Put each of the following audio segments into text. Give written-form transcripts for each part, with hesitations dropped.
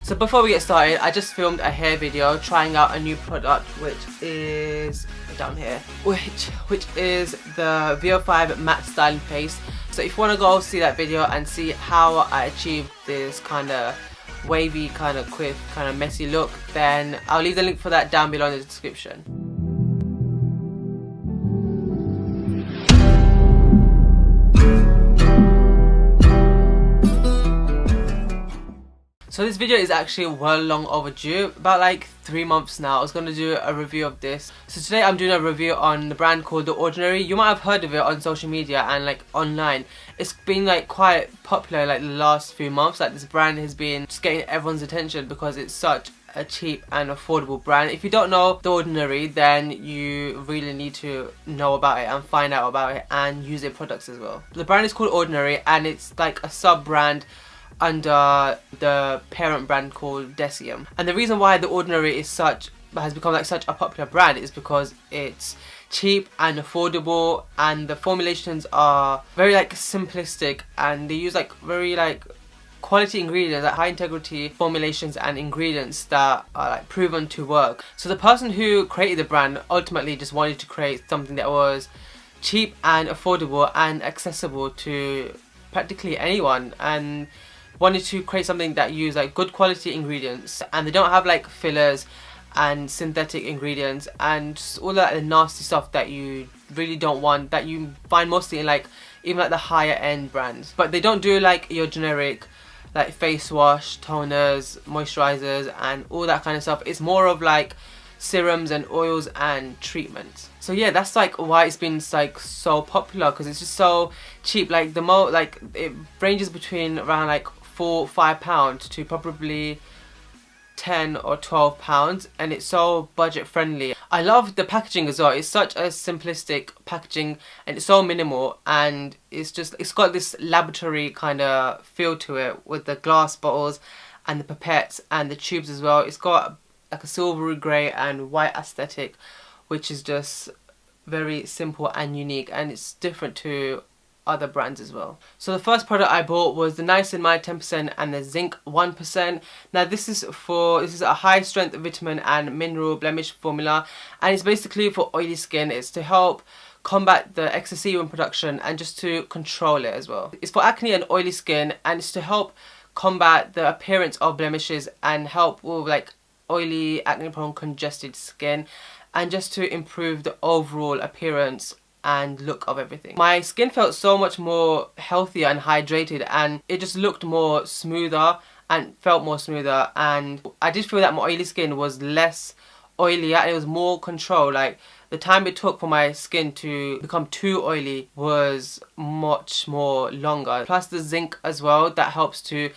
So before we get started, I just filmed a hair video trying out a new product, which is down here, which is the VO5 matte styling paste. So if you want to go see that video and see how I achieved this kind of wavy, kind of quiff, kind of messy look, then I'll leave the link for that down below in the description. So this video is actually well long overdue, about like 3 months now. I was going to do a review of this. So today I'm doing a review on the brand called The Ordinary. You might have heard of it on social media and like online. It's been like quite popular like the last few months. Like this brand has been just getting everyone's attention because it's such a cheap and affordable brand. If you don't know The Ordinary, then you really need to know about it and find out about it and use their products as well. The brand is called Ordinary and it's like a sub-brand under the parent brand called Deciem. And the reason why The Ordinary has become like such a popular brand is because it's cheap and affordable, and the formulations are very like simplistic, and they use like very like quality ingredients, like high integrity formulations and ingredients that are like proven to work. So the person who created the brand ultimately just wanted to create something that was cheap and affordable and accessible to practically anyone, and wanted to create something that used like good quality ingredients, and they don't have like fillers and synthetic ingredients and just all that nasty stuff that you really don't want, that you find mostly in like even like the higher end brands. But they don't do like your generic like face wash, toners, moisturizers and all that kind of stuff. It's more of like serums and oils and treatments. So yeah, that's like why it's been like so popular, because it's just so cheap. Like it ranges between around like £4-5 to probably £10 or £12, and it's so budget friendly. I love the packaging as well. It's such a simplistic packaging and it's so minimal, and it's got this laboratory kind of feel to it with the glass bottles and the pipettes and the tubes as well. It's got like a silvery grey and white aesthetic, which is just very simple and unique, and it's different to other brands as well. So the first product I bought was the Niacinamide 10% and the Zinc 1%. Now this is a high strength vitamin and mineral blemish formula, and it's basically for oily skin. It's to help combat the excess sebum production and just to control it as well. It's for acne and oily skin, and it's to help combat the appearance of blemishes and help with like oily, acne prone, congested skin, and just to improve the overall appearance and look of everything. My skin felt so much more healthier and hydrated, and it just looked more smoother and felt more smoother, and I did feel that my oily skin was less oily and it was more control. Like the time it took for my skin to become too oily was much more longer. Plus the zinc as well, that helps to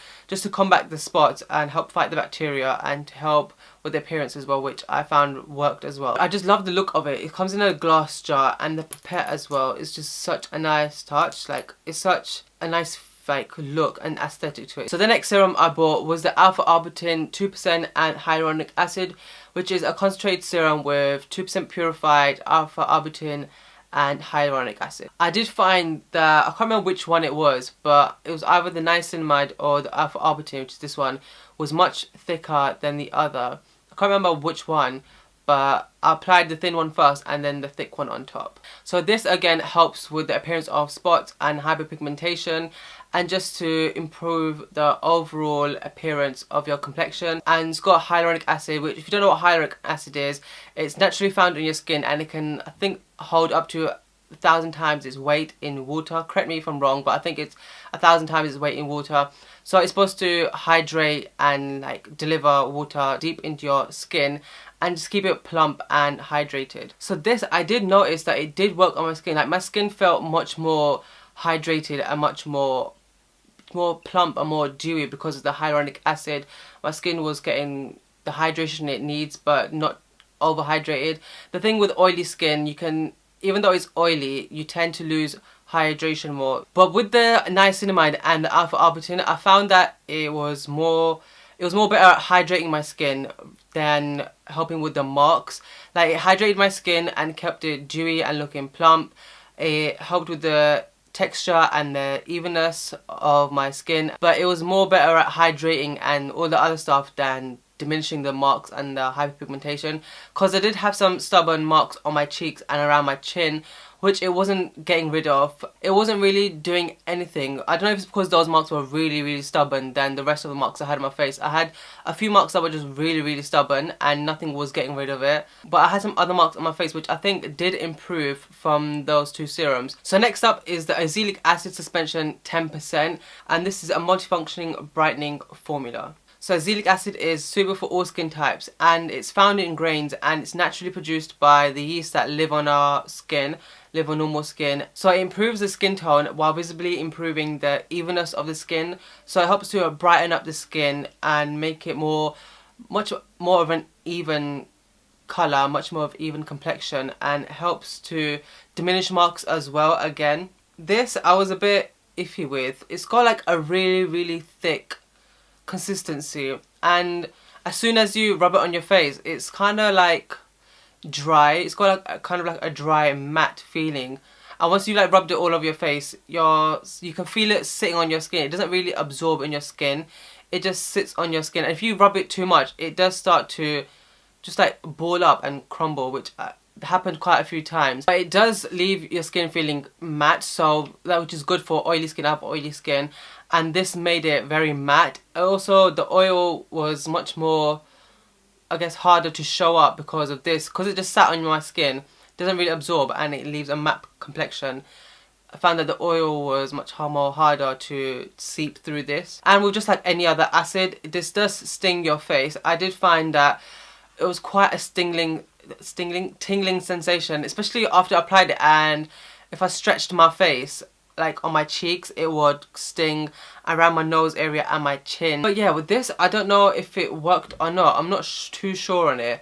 combat the spots and help fight the bacteria and to help with the appearance as well, which I found worked as well. I just love the look of it. It comes in a glass jar, and the pipette as well is just such a nice touch. Like it's such a nice like look and aesthetic to it. So the next serum I bought was the Arbutin 2% and hyaluronic acid, which is a concentrated serum with 2% purified arbutin and hyaluronic acid. I did find that, I can't remember which one it was, but it was either the niacinamide or the arbutin, which is this one, was much thicker than the other. I can't remember which one, but I applied the thin one first and then the thick one on top. So this again helps with the appearance of spots and hyperpigmentation, and just to improve the overall appearance of your complexion. And it's got hyaluronic acid, which if you don't know what hyaluronic acid is, it's naturally found in your skin, and it can, I think, hold up to 1,000 times its weight in water. Correct me if I'm wrong, but I think it's 1,000 times its weight in water. So it's supposed to hydrate and like deliver water deep into your skin and just keep it plump and hydrated. So this, I did notice that it did work on my skin. Like my skin felt much more hydrated and much more plump and more dewy because of the hyaluronic acid. My skin was getting the hydration it needs, but not overhydrated. The thing with oily skin, you can, even though it's oily, you tend to lose hydration more. But with the niacinamide and the arbutin, I found that it was more better at hydrating my skin than helping with the marks. Like it hydrated my skin and kept it dewy and looking plump. It helped with the texture and the evenness of my skin, but it was more better at hydrating and all the other stuff than diminishing the marks and the hyperpigmentation, because I did have some stubborn marks on my cheeks and around my chin, which it wasn't getting rid of. It wasn't really doing anything. I don't know if it's because those marks were really stubborn than the rest of the marks I had on my face. I had a few marks that were just really stubborn and nothing was getting rid of it. But I had some other marks on my face which I think did improve from those two serums. So next up is the Azelaic Acid Suspension 10%, and this is a multifunctioning brightening formula. So azelaic acid is suitable for all skin types, and it's found in grains, and it's naturally produced by the yeast that live on our skin, live on normal skin. So it improves the skin tone while visibly improving the evenness of the skin. So it helps to brighten up the skin and make it much more of an even colour, much more of even complexion, and helps to diminish marks as well. Again, this I was a bit iffy with. It's got like a really thick consistency, and as soon as you rub it on your face, it's kind of like dry. It's got like kind of like a dry matte feeling, and once you like rubbed it all over your face, you can feel it sitting on your skin. It doesn't really absorb in your skin, it just sits on your skin, and if you rub it too much, it does start to just like ball up and crumble, which happened quite a few times. But it does leave your skin feeling matte, so that which is good for oily skin. I have oily skin, and this made it very matte. Also, the oil was much more, I guess, harder to show up because of this, because it just sat on my skin, doesn't really absorb, and it leaves a matte complexion. I found that the oil was much more harder to seep through this. And with just like any other acid, this does sting your face. I did find that it was quite a tingling sensation, especially after I applied it, and if I stretched my face, like on my cheeks, it would sting around my nose area and my chin. But yeah, with this, I don't know if it worked or not. I'm not too sure on it.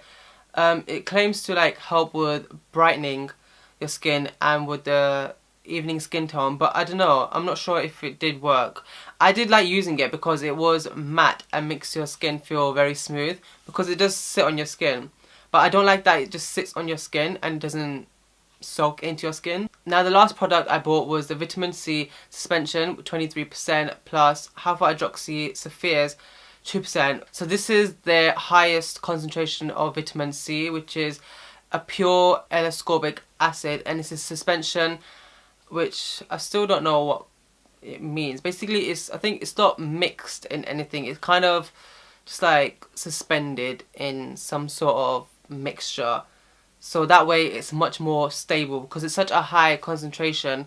It claims to like help with brightening your skin and with the evening skin tone, but I don't know. I'm not sure if it did work. I did like using it because it was matte and makes your skin feel very smooth, because it does sit on your skin. But I don't like that it just sits on your skin and doesn't soak into your skin. Now the last product I bought was the vitamin C suspension, 23% plus alpha hydroxy sapphires 2%. So this is the highest concentration of vitamin C, which is a pure L-ascorbic acid, and it's a suspension which I still don't know what it means. Basically, I think it's not mixed in anything. It's kind of just like suspended in some sort of mixture, so that way it's much more stable, because it's such a high concentration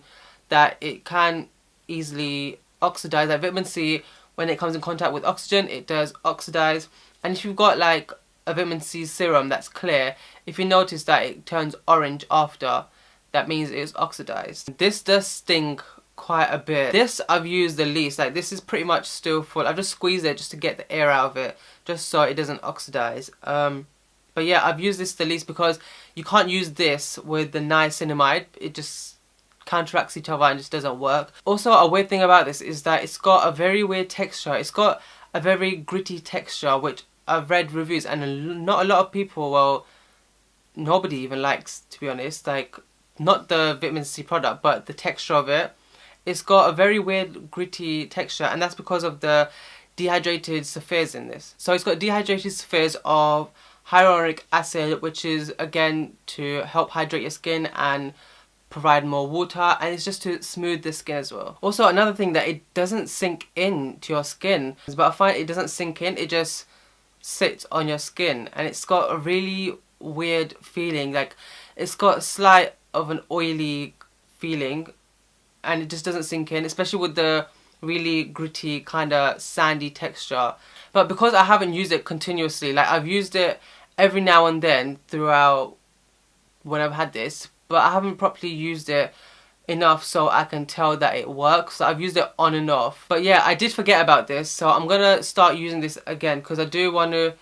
that it can easily oxidize. Like vitamin C, when it comes in contact with oxygen, it does oxidize. And if you've got like a vitamin C serum that's clear, if you notice that it turns orange after, that means it's oxidized. This does sting quite a bit. This I've used the least. Like this is pretty much still full. I've just squeezed it just to get the air out of it, just so it doesn't oxidize. But yeah, I've used this the least because you can't use this with the niacinamide. It just counteracts each other and just doesn't work. Also, a weird thing about this is that it's got a very weird texture. It's got a very gritty texture, which I've read reviews, and not a lot of people, well, nobody even likes, to be honest. Like, not the vitamin C product, but the texture of it. It's got a very weird gritty texture, and that's because of the dehydrated sapphires in this. So it's got dehydrated sapphires of hyaluronic acid, which is again to help hydrate your skin and provide more water, and it's just to smooth the skin as well. Also, another thing, that it doesn't sink in to your skin, but I find it doesn't sink in, it just sits on your skin, and it's got a really weird feeling. Like, it's got a slight of an oily feeling, and it just doesn't sink in, especially with the really gritty kind of sandy texture. But because I haven't used it continuously, like I've used it every now and then throughout when I've had this, but I haven't properly used it enough so I can tell that it works. So I've used it on and off. But yeah, I did forget about this, so I'm gonna start using this again, because I do want to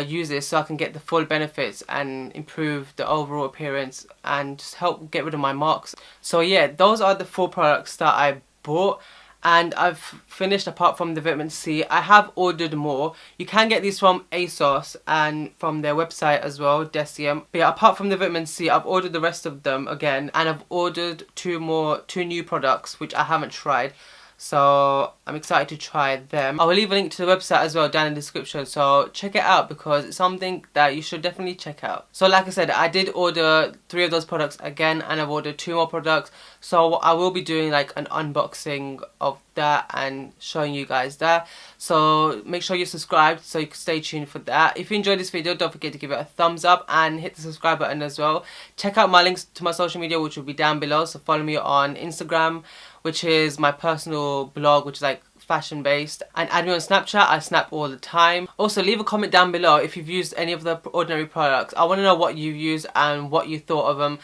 use this so I can get the full benefits and improve the overall appearance and just help get rid of my marks. So yeah, those are the 4 products that I bought, and I've finished apart from the vitamin C. I have ordered more. You can get these from ASOS and from their website as well, Deciem. But yeah, apart from the vitamin C, I've ordered the rest of them again, and I've ordered two new products which I haven't tried. So I'm excited to try them. I will leave a link to the website as well down in the description, so check it out because it's something that you should definitely check out. So like I said, I did order 3 of those products again, and I've ordered 2 more products. So I will be doing like an unboxing of that and showing you guys that. So make sure you're subscribed so you can stay tuned for that. If you enjoyed this video, don't forget to give it a thumbs up and hit the subscribe button as well. Check out my links to my social media, which will be down below. So follow me on Instagram, which is my personal blog, which is like fashion based, and add me on Snapchat. I snap all the time. Also leave a comment down below if you've used any of the Ordinary products. I want to know what you've used and what you thought of them,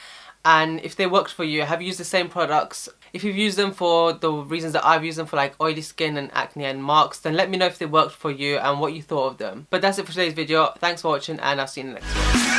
and if they worked for you. Have you used the same products? If you've used them for the reasons that I've used them for, like oily skin and acne and marks, then let me know if they worked for you and what you thought of them. But that's it for today's video. Thanks for watching, and I'll see you in the next one.